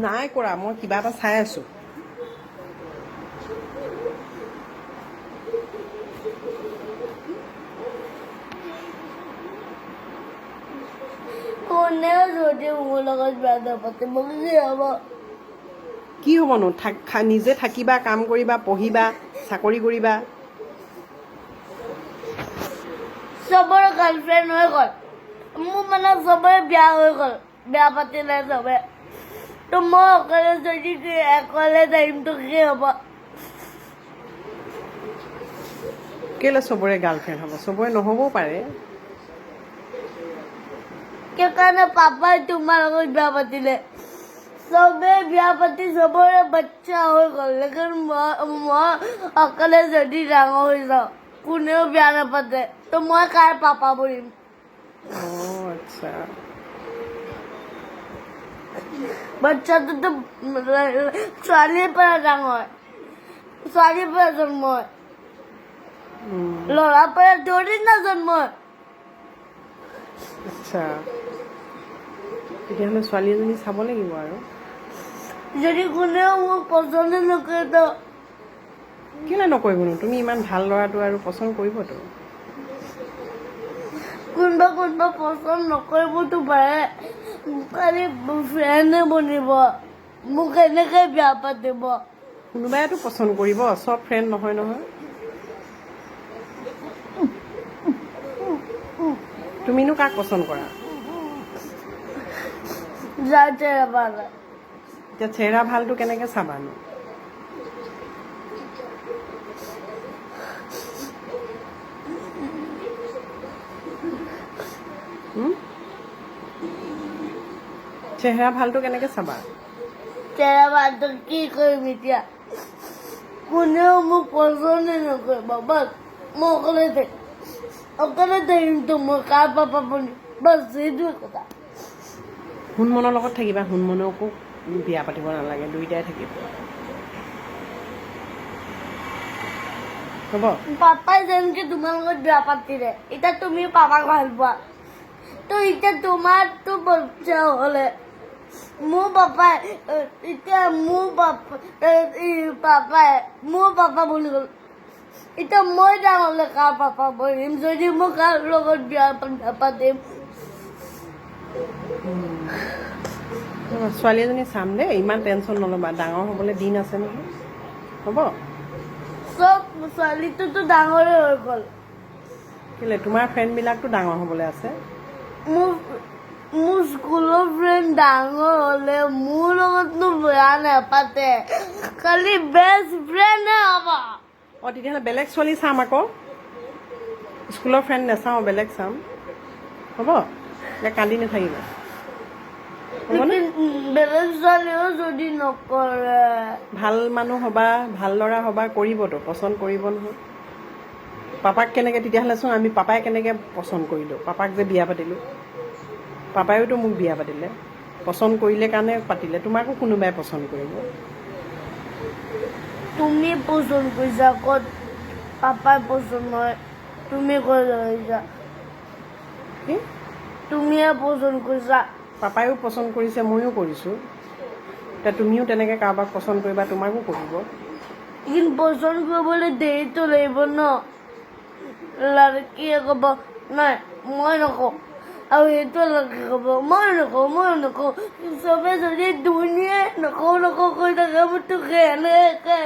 নাই কৰা মই কিবা এটা চাই আছো কোনেও যদি মোৰ লগত বেয়া নাপাতে মোক কি হ'ব কি হ'বনো নিজে থাকিবা কাম কৰিবা পঢ়িবা চাকৰি কৰিবা চবৰে গাৰ্লফ্ৰেণ্ড হৈ গ'ল মোৰ মানে চবৰে বিয়া হৈ গ'ল বেয়া পাতিলে চবে তো মই অকলে যদি অকলে টাইমটো কি হ'ব কেলে চবৰে গাৰ্লফ্ৰেণ্ড হ'ব চবৰে নহ'বও পাৰে সেইকাৰণে পাপাই তোমাৰ লগত বিয়া পাতিলে চবে বিয়া পাতি চবৰে বাচ্চা হৈ গ'ল লেকিন মই অকলে যদি ডাঙৰ হৈ যাওঁ কোনেও বিয়া নাপাতে তো মই কাৰ পাপা বনিম আচ্ছা বাচ্চাটোতো ছোৱালীৰ পৰা ডাঙৰ ছোৱালীৰ পৰা জন্ম হয় ল'ৰাৰ পৰা ধৰি না জন্ম হয় আচ্ছা তেতিয়াহ'লে ছোৱালী এজনী চাব লাগিব আৰু যদি কোনেও মোক পচন্দ নকৰে তো কেলে নকৰিবনো তুমি ইমান ভাল ল'ৰাটো আৰু পচন্দ কৰিবতো কোনোবা কোনোবা পচন্দ নকৰিবতো পাৰে খালি ফ্ৰেণ্ডে বনিব মোক এনেকে বিয়া পাতিব কোনোবাইতো পচন্দ কৰিব চব ফ্ৰেণ্ড নহয় নহয় তুমিনো কাক পচন্দ কৰা যাৰ চেহেৰা ভাল হয় এতিয়া চেহেৰা ভালটো কেনেকে চাবানো চেহেৰা ভালটো কেনেকে চাবা চেহেৰা ভালটো কি কৰিম এতিয়া কোনেও মোক পচন্দে নকৰিব বাছ মই অকলে থাকিম তো মই কাৰ পাপা বনিম বাছ সেইটোৱে কথা হুনমনৰ লগত থাকিবা হুনমনকো বিয়া পাতিব নালাগে দুইটাই থাকিব হ'ব পাপাই যেনেকে তোমাৰ লগত বিয়া পাতিলে এতিয়া তুমি পাপাক ভাল পোৱা তো এতিয়া তোমাৰতো বাচ্চা হ'লে মোৰ পাপাই এতিয়া মোৰ পাপা বুলি গ'ল এতিয়া মই ডাঙৰ হ'লে কাৰ পাপা বনিম যদি মই কাৰ লগত বিয়া নাপাতিম ছোৱালী এজনী চাম দেই ইমান টেনশ্যন নল'বা ডাঙৰ হ'বলৈ দিন আছে নহয় হ'ব চব ছোৱালীটোতো ডাঙৰে হৈ গ'ল কেলে তোমাৰ ফ্ৰেণ্ডবিলাকতো ডাঙৰ হ'বলৈ আছে মোৰ স্কুলৰ ফ্ৰেণ্ড ডাঙৰ হ'লে মোৰ লগতনো বেয়া নাপাতে খালি বেষ্ট ফ্ৰেণ্ডহে হ'ব তেতিয়াহ'লে বেলেগ ছোৱালী চাম আকৌ স্কুলৰ ফ্ৰেণ্ড নাচাওঁ বেলেগ চাম হ'ব এতিয়া কান্দি নাথাকিবা হ'বনে বেলেগ ছোৱালীও যদি নকৰে ভাল মানুহ হ'বা ভাল ল'ৰা হ'বা কৰিবতো পচন্দ কৰিব নহয় পাপাক কেনেকৈ তেতিয়াহ'লেচোন আমি পাপাই কেনেকৈ পচন্দ কৰিলোঁ পাপাক যে বিয়া পাতিলোঁ পাপাইওতো মোক বিয়া পাতিলে পচন্দ কৰিলে কাৰণে পাতিলে তোমাকো কোনোবাই পচন্দ কৰিব তুমি পচন্দ কৰিছা ক'ত পাপাই পচন্দ নহয় তুমি কৈ লৈছা কি তুমিয়ে পচন্দ কৰিছা পাপাইও পচন্দ কৰিছে ময়ো কৰিছোঁ এতিয়া তুমিও তেনেকৈ কাৰোবাক পচন্দ কৰিবা তোমাকো কৰিব কিন্তু পচন্দ কৰিবলৈ দেৰিটো লাগিব ন লড়কীয়ে ক'ব নাই মই নকওঁ আৰু সেইটো লড়কী ক'ব মই নকওঁ চবে যদি দুনিয়াই নকওঁ কৈ থাকে মোৰতো এনেকৈ